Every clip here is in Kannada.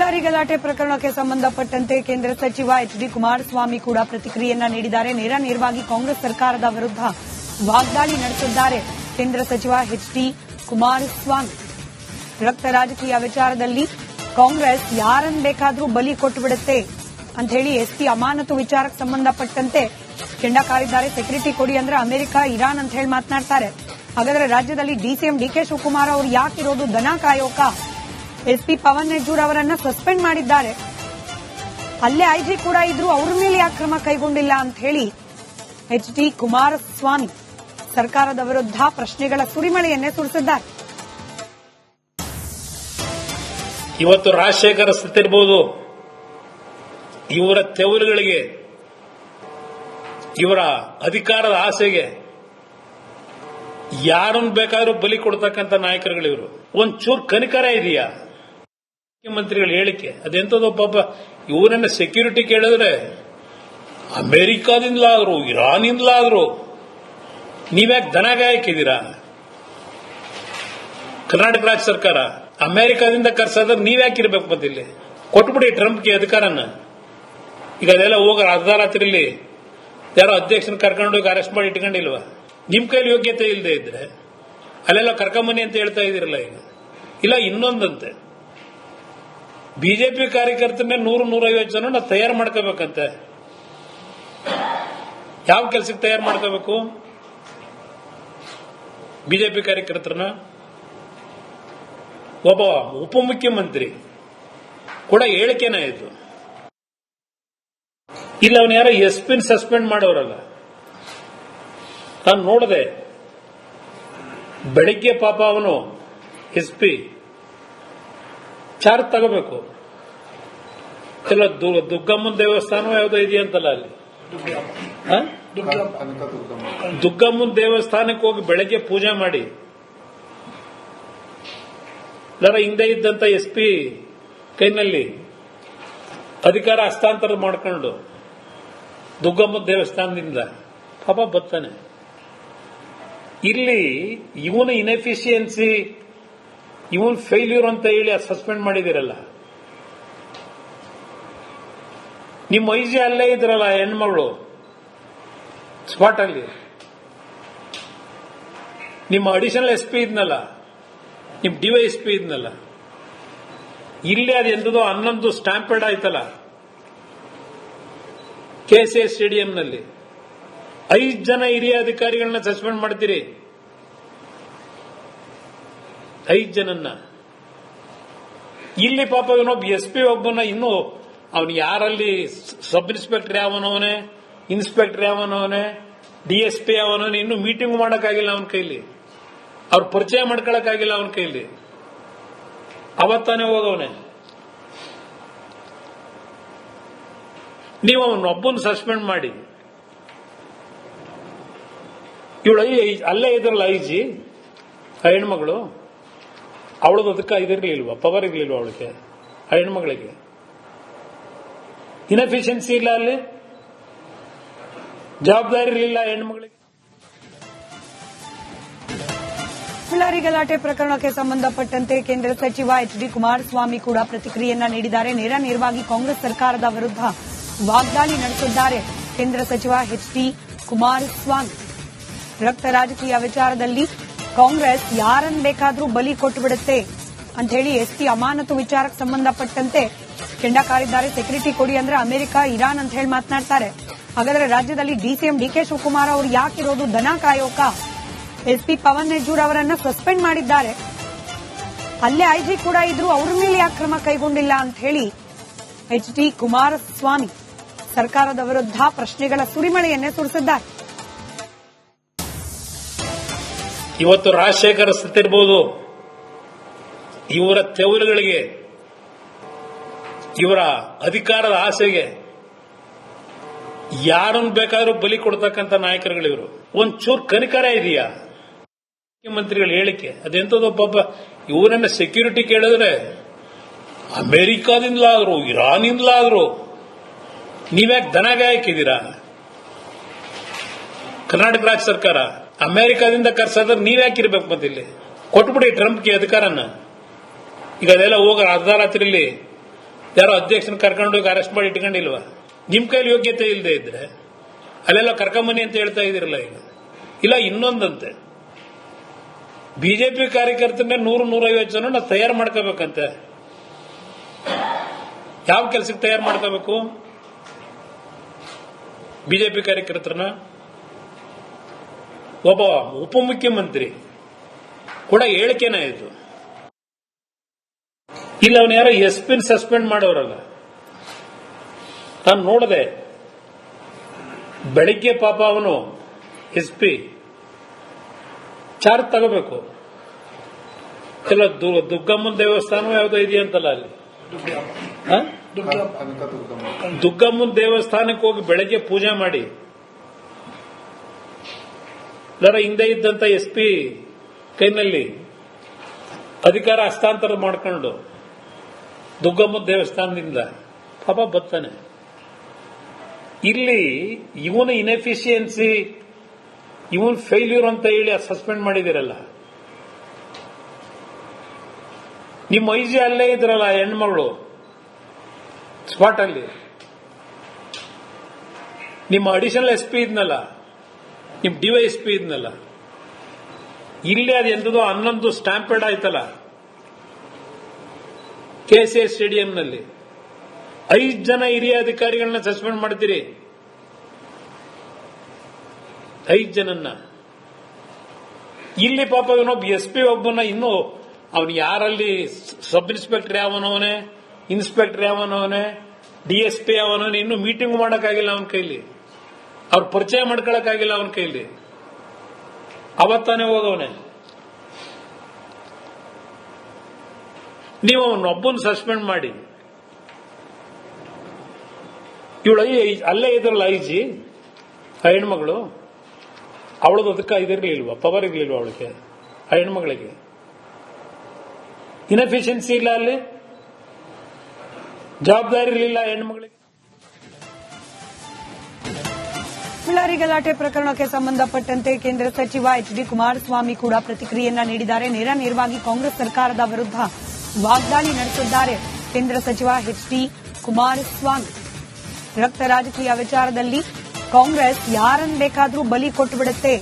ಬಳ್ಳಾರಿ ಗಲಾಟೆ ಪ್ರಕರಣಕ್ಕೆ ಸಂಬಂಧಪಟ್ಟಂತೆ ಕೇಂದ್ರ ಸಚಿವ ಎಚ್.ಡಿ. ಕುಮಾರಸ್ವಾಮಿ ಕೂಡ ಪ್ರತಿಕ್ರಿಯೆಯನ್ನ ನೀಡಿದ್ದಾರೆ. ನೇರವಾಗಿ ಕಾಂಗ್ರೆಸ್ ಸರ್ಕಾರದ ವಿರುದ್ಧ ವಾಗ್ದಾಳಿ ನಡೆಸಿದ್ದಾರೆ ಕೇಂದ್ರ ಸಚಿವ ಎಚ್.ಡಿ. ಕುಮಾರಸ್ವಾಮಿ. ರಕ್ತ ರಾಜಕೀಯ ವಿಚಾರದಲ್ಲಿ ಕಾಂಗ್ರೆಸ್ ಯಾರನ್ನು ಬೇಕಾದರೂ ಬಲಿ ಕೊಟ್ಟುಬಿಡುತ್ತೆ ಅಂತ ಹೇಳಿ ಎಸ್ಪಿ ಅಮಾನತು ವಿಚಾರಕ್ಕೆ ಸಂಬಂಧಪಟ್ಟಂತೆ ಕೆಂಡ ಕಾರಿದ್ದಾರೆ. ಸೆಕ್ಯೂರಿಟಿ ಕೊಡಿ ಅಂದ್ರೆ ಅಮೆರಿಕ, ಇರಾನ್ ಅಂತ ಹೇಳಿ ಮಾತನಾಡ್ತಾರೆ. ಹಾಗಾದ್ರೆ ರಾಜ್ಯದಲ್ಲಿ ಡಿಸಿಎಂ ಡಿ.ಕೆ. ಶಿವಕುಮಾರ್ ಅವರು ಯಾಕಿರೋದು ದನ ಕಾಯೋಕ? ಎಸ್ಪಿ ಪವನ್ ನೆಜ್ಜೂರ್ ಅವರನ್ನ ಸಸ್ಪೆಂಡ್ ಮಾಡಿದ್ದಾರೆ. ಅಲ್ಲೇ ಐಜಿ ಕೂಡ ಇದ್ರು, ಅವ್ರ ಮೇಲೆ ಯಾಕೆ ಕ್ರಮ ಕೈಗೊಂಡಿಲ್ಲ ಅಂತ ಹೇಳಿ ಎಚ್.ಡಿ. ಕುಮಾರಸ್ವಾಮಿ ಸರ್ಕಾರದ ವಿರುದ್ಧ ಪ್ರಶ್ನೆಗಳ ಸುರಿಮಳೆಯನ್ನೇ ಸುರಿಸಿದ್ದಾರೆ. ಇವತ್ತು ರಾಜಶೇಖರ ಸತ್ತಿರಬಹುದು, ಇವರ ತೆವರುಗಳಿಗೆ, ಇವರ ಅಧಿಕಾರದ ಆಸೆಗೆ ಯಾರನ್ನು ಬೇಕಾದ್ರೂ ಬಲಿ ಕೊಡ್ತಕ್ಕಂಥ ನಾಯಕರುಗಳಿವರು. ಒಂಚೂರು ಕನಿಕರ ಇದೆಯಾ? ಮುಖ್ಯಮಂತ್ರಿಗಳ ಹೇಳಿಕೆ ಅದೆಂತದೋ ಪಾಪ. ಇವರನ್ನ ಸೆಕ್ಯೂರಿಟಿ ಕೇಳಿದ್ರೆ ಅಮೆರಿಕಾದಿಂದಲಾದ್ರು ಇರಾನಿಂದಲಾದ್ರು ನೀವ್ಯಾಕೆ ದನ ಗಾಯಕಿದ್ದೀರಾ? ಕರ್ನಾಟಕ ರಾಜ್ಯ ಸರ್ಕಾರ ಅಮೆರಿಕಾದಿಂದ ಕರ್ಸೋದ್ರೆ ನೀವ್ಯಾಕೆ ಇರ್ಬೇಕು? ಮತ್ತೆ ಇಲ್ಲಿ ಕೊಟ್ಬಿಡಿ ಟ್ರಂಪ್ಗೆ ಅಧಿಕಾರನ. ಈಗ ಅದೆಲ್ಲ ಹೋಗ ಅರ್ಧ ರಾತ್ರಿಲಿ ಯಾರೋ ಅಧ್ಯಕ್ಷನ ಕರ್ಕೊಂಡೋಗಿ ಅರೆಸ್ಟ್ ಮಾಡಿ ಇಟ್ಕೊಂಡಿಲ್ವಾ? ನಿಮ್ ಕೈಲಿ ಯೋಗ್ಯತೆ ಇಲ್ಲದೆ ಇದ್ರೆ ಅಲ್ಲೆಲ್ಲ ಕರ್ಕೊಂಬನ್ನಿ ಅಂತ ಹೇಳ್ತಾ ಇದಿರಲ್ಲ. ಈಗ ಇಲ್ಲ ಇನ್ನೊಂದಂತೆ, ಬಿಜೆಪಿ ಕಾರ್ಯಕರ್ತರನ್ನೇ 100-150 ಜನ ತಯಾರು ಮಾಡ್ಕೋಬೇಕಂತೆ. ಯಾವ ಕೆಲಸಕ್ಕೆ ತಯಾರು ಮಾಡ್ಕೋಬೇಕು ಬಿಜೆಪಿ ಕಾರ್ಯಕರ್ತರನ್ನ? ಒಬ್ಬ ಉಪಮುಖ್ಯಮಂತ್ರಿ ಕೂಡ ಹೇಳಿಕೆನ ಇದು. ಇಲ್ಲ ಅವನು ಯಾರೋ ಎಸ್ಪಿನ್ ಸಸ್ಪೆಂಡ್ ಮಾಡೋರಲ್ಲ, ನಾನು ನೋಡಿದೆ ಬೆಳಿಗ್ಗೆ. ಪಾಪ ಅವನು ಎಸ್ಪಿ ಚಾರ್ಜ್ ತಗೋಬೇಕು. ಎಲ್ಲ ದುಗ್ಗಮ್ಮನ ದೇವಸ್ಥಾನ ಯಾವುದೋ ಇದೆಯಂತಲ್ಲ ಅಲ್ಲಿ, ದುಗ್ಗಮ್ಮನ ದೇವಸ್ಥಾನಕ್ಕೆ ಹೋಗಿ ಬೆಳಗ್ಗೆ ಪೂಜೆ ಮಾಡಿ ಹಿಂದೆ ಇದ್ದಂತ ಎಸ್ಪಿ ಕೈನಲ್ಲಿ ಅಧಿಕಾರ ಹಸ್ತಾಂತರ ಮಾಡ್ಕೊಂಡು ದುಗ್ಗಮ್ಮನ ದೇವಸ್ಥಾನದಿಂದ ಪಾಪ ಬರ್ತಾನೆ. ಇಲ್ಲಿ ಇವನ ಇನ್ಎಫಿಷಿಯನ್ಸಿ, ಇವನ್ ಫೇಲ್ಯೂರ್ ಅಂತ ಹೇಳಿ ಸಸ್ಪೆಂಡ್ ಮಾಡಿದಿರಲ್ಲ. ನಿಮ್ಮ ಐಜಿ ಅಲ್ಲೇ ಇದ್ರಲ್ಲ ಹೆಣ್ಮಗಳು ಸ್ಪಾಟ್ ಅಲ್ಲಿ, ನಿಮ್ಮ ಅಡಿಷನಲ್ ಎಸ್ಪಿ ಇದ್ನಲ್ಲ, ನಿಮ್ ಡಿವೈಎಸ್ಪಿ ಇದ್ನಲ್ಲ, ಇಲ್ಲೇ ಅದು ಎಂದೋ 11 ಸ್ಟ್ಯಾಂಪೇಡ್ ಆಯ್ತಲ್ಲ ಕೆಸಿಎ ಸ್ಟೇಡಿಯಂನಲ್ಲಿ. 5 ಜನ ಹಿರಿಯ ಅಧಿಕಾರಿಗಳನ್ನ ಸಸ್ಪೆಂಡ್ ಮಾಡ್ತೀರಿ, 5 ಜನನ್ನ. ಇಲ್ಲಿ ಪಾಪ ಇವನೊಬ್ಬ ಎಸ್ಪಿ ಒಬ್ಬನ ಇನ್ನೂ ಅವನು ಯಾರಲ್ಲಿ ಸಬ್ ಇನ್ಸ್ಪೆಕ್ಟರ್ ಯಾವನವನೇ, ಇನ್ಸ್ಪೆಕ್ಟರ್ ಯಾವನವನೇ, ಡಿಎಸ್ಪಿ ಯಾವನವನೇ, ಇನ್ನೂ ಮೀಟಿಂಗ್ ಮಾಡೋಕ್ಕಾಗಿಲ್ಲ ಅವನ ಕೈಲಿ, ಅವ್ರ ಪರಿಚಯ ಮಾಡ್ಕೊಳಕ್ಕಾಗಿಲ್ಲ ಅವನ ಕೈಲಿ. ಅವತ್ತಾನೆ ಹೋಗವನೆ. ನೀವು ಅವನೊಬ್ಬನ ಸಸ್ಪೆಂಡ್ ಮಾಡಿ, ಇವಳು ಅಲ್ಲೇ ಇದ್ರಲ್ಲ ಐಜಿ, ಆ ಹೆಣ್ಮಗಳು, ಅವಳದು ಅದಕ್ಕೆ ಇದಿರ್ಲಿಲ್ವಾ, ಪವರ್ ಇರ್ಲಿಲ್ವಾ ಅವಳಿಗೆ? ಆ ಹೆಣ್ಮಗಳಿಗೆ ಇನ್ಎಫಿಷಿಯನ್ಸಿ ಇಲ್ಲ, ಅಲ್ಲಿ ಜವಾಬ್ದಾರಿ ಇರಲಿಲ್ಲ ಹೆಣ್ಮಗಳಿಗೆ. ಬಳ್ಳಾರಿ ಗಲಾಟೆ ಪ್ರಕರಣಕ್ಕೆ ಸಂಬಂಧಪಟ್ಟಂತೆ ಕೇಂದ್ರ ಸಚಿವ ಎಚ್.ಡಿ. ಕುಮಾರಸ್ವಾಮಿ ಕೂಡ ಪ್ರತಿಕ್ರಿಯೆಯನ್ನ ನೀಡಿದ್ದಾರೆ. ನೇರವಾಗಿ ಕಾಂಗ್ರೆಸ್ ಸರ್ಕಾರದ ವಿರುದ್ಧ ವಾಗ್ದಾಳಿ ನಡೆಸಿದ್ದಾರೆ ಕೇಂದ್ರ ಸಚಿವ ಎಚ್.ಡಿ. ಕುಮಾರಸ್ವಾಮಿ. ರಕ್ತ ರಾಜಕೀಯ ವಿಚಾರದಲ್ಲಿ ಕಾಂಗ್ರೆಸ್ ಯಾರನ್ನು ಬೇಕಾದರೂ ಬಲಿ ಕೊಟ್ಟುಬಿಡುತ್ತೆ ಅಂತ ಹೇಳಿ ಎಸ್ಪಿ ಅಮಾನತು ವಿಚಾರಕ್ಕೆ ಸಂಬಂಧಪಟ್ಟಂತೆ ಕೆಂಡ ಕಾರಿದ್ದಾರೆ. ಸೆಕ್ಯೂರಿಟಿ ಕೊಡಿ ಅಂದ್ರೆ ಅಮೆರಿಕ, ಇರಾನ್ ಅಂತ ಹೇಳಿ ಮಾತನಾಡ್ತಾರೆ. ಹಾಗಾದ್ರೆ ರಾಜ್ಯದಲ್ಲಿ ಡಿಸಿಎಂ ಡಿ.ಕೆ. ಶಿವಕುಮಾರ್ ಅವರು ಯಾಕಿರೋದು ದನ ಕಾಯೋಕ? ಎಸ್ಪಿ ಪವನ್ ನೆಜ್ಜೂರ್ ಅವರನ್ನ ಸಸ್ಪೆಂಡ್ ಮಾಡಿದ್ದಾರೆ. ಅಲ್ಲೇ ಐಜಿ ಕೂಡ ಇದ್ರು, ಅವ್ರ ಮೇಲೆ ಯಾಕೆ ಕ್ರಮ ಕೈಗೊಂಡಿಲ್ಲ ಅಂತ ಹೇಳಿ ಎಚ್.ಡಿ. ಕುಮಾರಸ್ವಾಮಿ ಸರ್ಕಾರದ ವಿರುದ್ಧ ಪ್ರಶ್ನೆಗಳ ಸುರಿಮಳೆಯನ್ನೇ ಸುರಿಸಿದ್ದಾರೆ. ಇವತ್ತು ರಾಜಶೇಖರ ಸತ್ತಿರಬಹುದು, ಇವರ ತೆವರುಗಳಿಗೆ, ಇವರ ಅಧಿಕಾರದ ಆಸೆಗೆ ಯಾರನ್ನು ಬೇಕಾದ್ರೂ ಬಲಿ ಕೊಡ್ತಕ್ಕಂಥ ನಾಯಕರುಗಳಿವರು. ಒಂಚೂರು ಕನಿಕರ ಇದೆಯಾ? ಮುಖ್ಯಮಂತ್ರಿಗಳ ಹೇಳಿಕೆ ಅದೆಂತದೋ ಪಾಪ. ಇವರನ್ನ ಸೆಕ್ಯೂರಿಟಿ ಕೇಳಿದ್ರೆ ಅಮೆರಿಕಾದಿಂದಲಾದ್ರು ಇರಾನಿಂದಲಾದ್ರು ನೀವ್ಯಾಕೆ ದನ ಗಾಯಕಿದ್ದೀರಾ? ಕರ್ನಾಟಕ ರಾಜ್ಯ ಸರ್ಕಾರ ಅಮೆರಿಕಾದಿಂದ ಕರ್ಸೋದ್ರೆ ನೀವ್ಯಾಕೆ ಇರ್ಬೇಕು? ಮತ್ತೆ ಇಲ್ಲಿ ಕೊಟ್ಬಿಡಿ ಟ್ರಂಪ್ಗೆ ಅಧಿಕಾರನ. ಈಗ ಅದೆಲ್ಲ ಹೋಗ ಅರ್ಧ ರಾತ್ರಿಲಿ ಯಾರೋ ಅಧ್ಯಕ್ಷನ ಕರ್ಕೊಂಡೋಗಿ ಅರೆಸ್ಟ್ ಮಾಡಿ ಇಟ್ಕೊಂಡಿಲ್ವಾ? ನಿಮ್ ಕೈಲಿ ಯೋಗ್ಯತೆ ಇಲ್ಲದೆ ಇದ್ರೆ ಅಲ್ಲೆಲ್ಲ ಕರ್ಕೊಂಬನ್ನಿ ಅಂತ ಹೇಳ್ತಾ ಇದಿರಲ್ಲ ಈಗ. ಇಲ್ಲ ಇನ್ನೊಂದಂತೆ, ಬಿಜೆಪಿ ಕಾರ್ಯಕರ್ತರನ್ನೇ 100-150 ಜನ ನಾವು ತಯಾರು ಮಾಡ್ಕೋಬೇಕಂತೆ. ಯಾವ ಕೆಲಸಕ್ಕೆ ತಯಾರು ಮಾಡ್ಕೋಬೇಕು ಬಿಜೆಪಿ ಕಾರ್ಯಕರ್ತರನ್ನ? ಒಬ್ಬ ಉಪಮುಖ್ಯಮಂತ್ರಿ ಕೂಡ ಹೇಳಿಕೆನ ಇದು. ಇಲ್ಲ ಅವನು ಯಾರೋ SP ಸಸ್ಪೆಂಡ್ ಮಾಡೋರಲ್ಲ, ನಾನು ನೋಡಿದೆ ಬೆಳಿಗ್ಗೆ. ಪಾಪ ಅವನು SP ಚಾರ್ಜ್ ತಗೋಬೇಕು. ಎಲ್ಲ ದುಗ್ಗಮ್ಮನ ದೇವಸ್ಥಾನ ಯಾವುದೋ ಇದೆಯಂತಲ್ಲ ಅಲ್ಲಿ, ದುಗ್ಗಮ್ಮನ ದೇವಸ್ಥಾನಕ್ಕೆ ಹೋಗಿ ಬೆಳಗ್ಗೆ ಪೂಜೆ ಮಾಡಿ ಹಿಂದೆ ಇದ್ದಂತ SP ಕೈನಲ್ಲಿ ಅಧಿಕಾರ ಹಸ್ತಾಂತರ ಮಾಡ್ಕೊಂಡು ದುಗ್ಗಮ್ಮನ ದೇವಸ್ಥಾನದಿಂದ ಪಾಪ ಬರ್ತಾನೆ. ಇಲ್ಲಿ ಇವನ ಇನ್ಎಫಿಷಿಯನ್ಸಿ, ಇವನ್ ಫೇಲ್ಯೂರ್ ಅಂತ ಹೇಳಿ ಸಸ್ಪೆಂಡ್ ಮಾಡಿದಿರಲ್ಲ. ನಿಮ್ಮ IG ಅಲ್ಲೇ ಇದ್ರಲ್ಲ ಹೆಣ್ಮಗಳು ಸ್ಪಾಟ್ ಅಲ್ಲಿ, ನಿಮ್ಮ ಅಡಿಷನಲ್ SP ಇದ್ನಲ್ಲ, ನಿಮ್ DYSP ಇದ್ನಲ್ಲ, ಇಲ್ಲೇ ಅದು ಎಂತದೋ 11 ಸ್ಟ್ಯಾಂಪೇಡ್ ಆಯ್ತಲ್ಲ KCA ಸ್ಟೇಡಿಯಂನಲ್ಲಿ. 5 ಜನ ಹಿರಿಯ ಅಧಿಕಾರಿಗಳನ್ನ ಸಸ್ಪೆಂಡ್ ಮಾಡ್ತೀರಿ, 5 ಜನನ್ನ. ಇಲ್ಲಿ ಪಾಪ ಇವನೊಬ್ಬ SP ಒಬ್ಬನ ಇನ್ನೂ ಅವನು ಯಾರಲ್ಲಿ ಸಬ್ ಇನ್ಸ್ಪೆಕ್ಟರ್ ಯಾವನವನೇ, ಇನ್ಸ್ಪೆಕ್ಟರ್ ಯಾವನವನೇ, DSP ಯಾವನವನೇ, ಇನ್ನೂ ಮೀಟಿಂಗ್ ಮಾಡಕ್ಕಾಗಿಲ್ಲ ಅವನ ಕೈಲಿ, ಅವ್ರ ಪರಿಚಯ ಮಾಡ್ಕೊಳಕ್ಕಾಗಿಲ್ಲ ಅವನ ಕೈಲಿ. ಅವತ್ತಾನೆ ಹೋಗವನೆ. ನೀವು ಅವನೊಬ್ಬನ ಸಸ್ಪೆಂಡ್ ಮಾಡಿ, ಇವಳು ಅಲ್ಲೇ ಇದ್ರಲ್ಲ IG ಆ ಹೆಣ್ಮಗಳು, ಅವಳದು ಅದಕ್ಕೆ ಇದಿರ್ಲಿಲ್ವಾ, ಪವರ್ ಇರ್ಲಿಲ್ವಾ ಅವಳಿಗೆ, ಆ ಹೆಣ್ಮಗಳಿಗೆ ಇನ್ಎಫಿಷಿಯನ್ಸಿ ಇಲ್ಲ, ಅಲ್ಲಿ ಜವಾಬ್ದಾರಿ ಇರಲಿಲ್ಲ ಹೆಣ್ಮಗಳಿಗೆ. ಬಳ್ಳಾರಿ ಗಲಾಟೆ ಪ್ರಕರಣಕ್ಕೆ ಸಂಬಂಧಪಟ್ಟಂತೆ ಕೇಂದ್ರ ಸಚಿವ HD ಕುಮಾರಸ್ವಾಮಿ ಕೂಡ ಪ್ರತಿಕ್ರಿಯೆಯನ್ನ ನೀಡಿದ್ದಾರೆ. ನೇರವಾಗಿ ಕಾಂಗ್ರೆಸ್ ಸರ್ಕಾರದ ವಿರುದ್ಧ ವಾಗ್ದಾಳಿ ನಡೆಸಿದ್ದಾರೆ ಕೇಂದ್ರ ಸಚಿವ HD ಕುಮಾರಸ್ವಾಮಿ. ರಕ್ತ ರಾಜಕೀಯ ವಿಚಾರದಲ್ಲಿ ಕಾಂಗ್ರೆಸ್ ಯಾರನ್ನು ಬೇಕಾದರೂ ಬಲಿ ಕೊಟ್ಟುಬಿಡುತ್ತೆ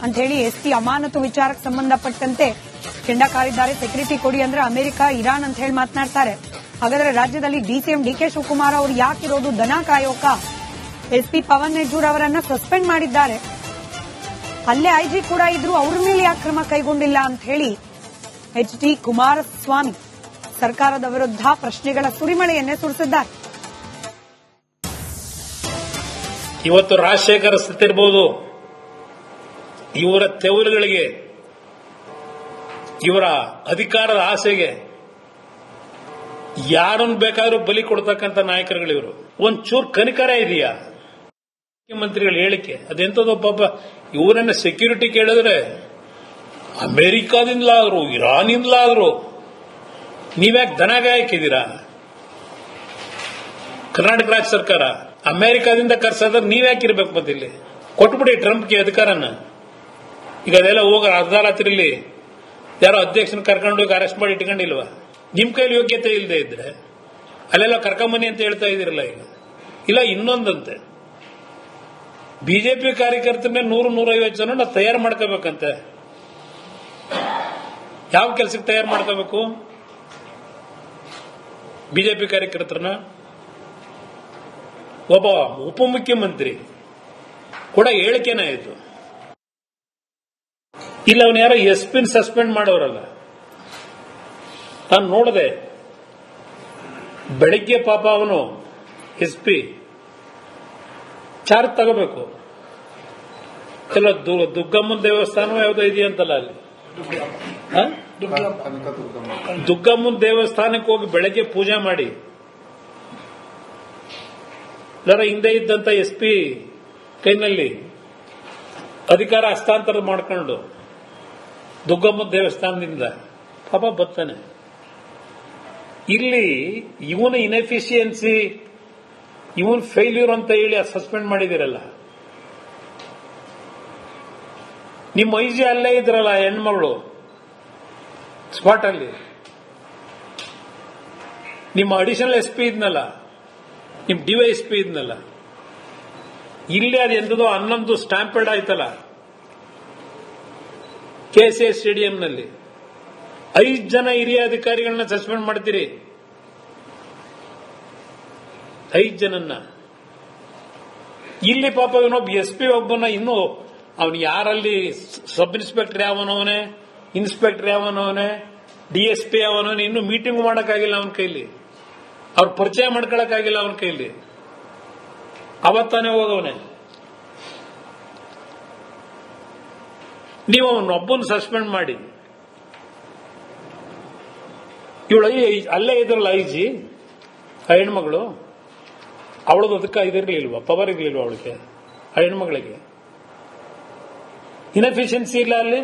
ಅಂತ ಹೇಳಿ SP ಅಮಾನತು ವಿಚಾರಕ್ಕೆ ಸಂಬಂಧಪಟ್ಟಂತೆ ಕೆಂಡ ಕಾರಿದ್ದಾರೆ. ಸೆಕ್ಯೂರಿಟಿ ಕೊಡಿ ಅಂದ್ರೆ ಅಮೆರಿಕ, ಇರಾನ್ ಅಂತ ಹೇಳಿ ಮಾತನಾಡ್ತಾರೆ. ಹಾಗಾದ್ರೆ ರಾಜ್ಯದಲ್ಲಿ DCM DK ಶಿವಕುಮಾರ್ ಅವರು ಯಾಕಿರೋದು ದನ ಕಾಯೋಕ? SP ಪವನ್ ಯಜೂರ್ ಅವರನ್ನ ಸಸ್ಪೆಂಡ್ ಮಾಡಿದ್ದಾರೆ. ಅಲ್ಲೇ IG ಕೂಡ ಇದ್ರು, ಅವ್ರ ಮೇಲೆ ಯಾಕೆ ಕ್ರಮ ಕೈಗೊಂಡಿಲ್ಲ ಅಂತ ಹೇಳಿ HD ಕುಮಾರಸ್ವಾಮಿ ಸರ್ಕಾರದ ವಿರುದ್ಧ ಪ್ರಶ್ನೆಗಳ ಸುರಿಮಳೆಯನ್ನೇ ಸುರಿಸಿದ್ದಾರೆ. ಇವತ್ತು ರಾಜಶೇಖರ ಸತ್ತಿರಬಹುದು, ಇವರ ತೆವರುಗಳಿಗೆ, ಇವರ ಅಧಿಕಾರದ ಆಸೆಗೆ ಯಾರನ್ನು ಬೇಕಾದ್ರೂ ಬಲಿ ಕೊಡ್ತಕ್ಕಂಥ ನಾಯಕರುಗಳಿವರು. ಒಂಚೂರು ಕನಿಕರ ಇದೆಯಾ ಮುಖ್ಯಮಂತ್ರಿಗಳ ಹೇಳಿಕೆ? ಅದೆಂತದೋ ಪಾಪ, ಇವರನ್ನ ಸೆಕ್ಯೂರಿಟಿ ಕೇಳಿದ್ರೆ ಅಮೆರಿಕಾದಿಂದಲಾದ್ರು ಇರಾನಿಂದಲಾದ್ರು ನೀವ್ಯಾಕೆ ದನಗಾಯಕಿದ್ದೀರಾ? ಕರ್ನಾಟಕ ರಾಜ್ಯ ಸರ್ಕಾರ ಅಮೆರಿಕಾದಿಂದ ಕರ್ಸೋದ್ರೆ ನೀವ್ಯಾಕಿರ್ಬೇಕು? ಮತ್ತೆ ಇಲ್ಲಿ ಕೊಟ್ಬಿಡಿ ಟ್ರಂಪ್ಗೆ ಅಧಿಕಾರನ. ಈಗ ಅದೆಲ್ಲ ಹೋಗ ಅರ್ಧ ರಾತ್ರಿಲಿ ಯಾರೋ ಅಧ್ಯಕ್ಷನ ಕರ್ಕೊಂಡೋಗಿ ಅರೆಸ್ಟ್ ಮಾಡಿ ಇಟ್ಕೊಂಡಿಲ್ವಾ? ನಿಮ್ ಕೈಲಿ ಯೋಗ್ಯತೆ ಇಲ್ಲದೆ ಇದ್ರೆ ಅಲ್ಲೆಲ್ಲ ಕರ್ಕೊಂಬನ್ನಿ ಅಂತ ಹೇಳ್ತಾ ಇದಿರಲ್ಲ ಈಗ. ಇಲ್ಲ ಇನ್ನೊಂದಂತೆ, ಬಿಜೆಪಿ ಕಾರ್ಯಕರ್ತರನ್ನೇ 100-150 ಜನ ನಾವು ತಯಾರು ಮಾಡ್ಕೋಬೇಕಂತೆ. ಯಾವ ಕೆಲಸಕ್ಕೆ ತಯಾರು ಮಾಡ್ಕೋಬೇಕು ಬಿಜೆಪಿ ಕಾರ್ಯಕರ್ತರನ್ನ? ಒಬ್ಬ ಉಪಮುಖ್ಯಮಂತ್ರಿ ಕೂಡ ಹೇಳಿಕೆನ ಇದು. ಇಲ್ಲ ಅವನು ಯಾರೋ SP ಸಸ್ಪೆಂಡ್ ಮಾಡೋರಲ್ಲ, ನಾನು ನೋಡಿದೆ ಬೆಳಿಗ್ಗೆ. ಪಾಪ ಅವನು SP ಚಾರ್ಜ್ ತಗೋಬೇಕು. ಎಲ್ಲ ದುಗ್ಗಮ್ಮನ ದೇವಸ್ಥಾನ ಯಾವುದೋ ಇದೆಯಂತಲ್ಲ ಅಲ್ಲಿ, ದುಗ್ಗಮ್ಮನ ದೇವಸ್ಥಾನಕ್ಕೆ ಹೋಗಿ ಬೆಳಗ್ಗೆ ಪೂಜೆ ಮಾಡಿ ಹಿಂದೆ ಇದ್ದಂತ SP ಕೈನಲ್ಲಿ ಅಧಿಕಾರ ಹಸ್ತಾಂತರ ಮಾಡ್ಕೊಂಡು ದುಗ್ಗಮ್ಮನ ದೇವಸ್ಥಾನದಿಂದ ಪಾಪ ಬರ್ತಾನೆ. ಇಲ್ಲಿ ಇವನ ಇನ್ಎಫಿಷಿಯನ್ಸಿ, ಇವನ್ ಫೇಲ್ಯೂರ್ ಅಂತ ಹೇಳಿ ಸಸ್ಪೆಂಡ್ ಮಾಡಿದಿರಲ್ಲ. ನಿಮ್ಮ IG ಅಲ್ಲೇ ಇದ್ರಲ್ಲ ಹೆಣ್ಮಗಳು ಸ್ಪಾಟ್ ಅಲ್ಲಿ, ನಿಮ್ಮ ಅಡಿಷನಲ್ SP ಇದ್ನಲ್ಲ, ನಿಮ್ DYSP ಇದ್ನಲ್ಲ, ಇಲ್ಲಿ ಅದು ಎಂತದೋ 11 ಸ್ಟ್ಯಾಂಪೇಡ್ ಆಯ್ತಲ್ಲ KCA ಸ್ಟೇಡಿಯಂನಲ್ಲಿ. 5 ಜನ ಹಿರಿಯ ಅಧಿಕಾರಿಗಳನ್ನ ಸಸ್ಪೆಂಡ್ ಮಾಡ್ತೀರಿ, 5 ಜನನ್ನ. ಇಲ್ಲಿ ಪಾಪ ಇವನೊಬ್ಬ SP ಒಬ್ಬನ ಇನ್ನೂ ಅವನು ಯಾರಲ್ಲಿ ಸಬ್ ಇನ್ಸ್ಪೆಕ್ಟರ್ ಯಾವನವನೇ, ಇನ್ಸ್ಪೆಕ್ಟರ್ ಯಾವನವನೇ, DSP ಯಾವನವನೇ, ಇನ್ನೂ ಮೀಟಿಂಗ್ ಮಾಡಕ್ಕಾಗಿಲ್ಲ ಅವನ ಕೈಲಿ, ಅವ್ರ ಪರಿಚಯ ಮಾಡ್ಕೊಳಕ್ಕಾಗಿಲ್ಲ ಅವನ ಕೈಲಿ. ಅವತ್ತಾನೆ ಹೋಗವನೆ. ನೀವು ಅವನೊಬ್ಬನ ಸಸ್ಪೆಂಡ್ ಮಾಡಿ, ಇವಳು ಅಲ್ಲೇ ಇದ್ರಲ್ಲ IG, ಆ ಹೆಣ್ಮಗಳು, ಅವಳದು ಅದಕ್ಕೆ ಇದಿರ್ಲಿಲ್ವಾ, ಪವರ್ ಇರ್ಲಿಲ್ವಾ ಅವಳಿಗೆ, ಆ ಹೆಣ್ಮಗಳಿಗೆ ಇನ್ಎಫಿಷಿಯನ್ಸಿ ಇಲ್ಲ ಅಲ್ಲಿ.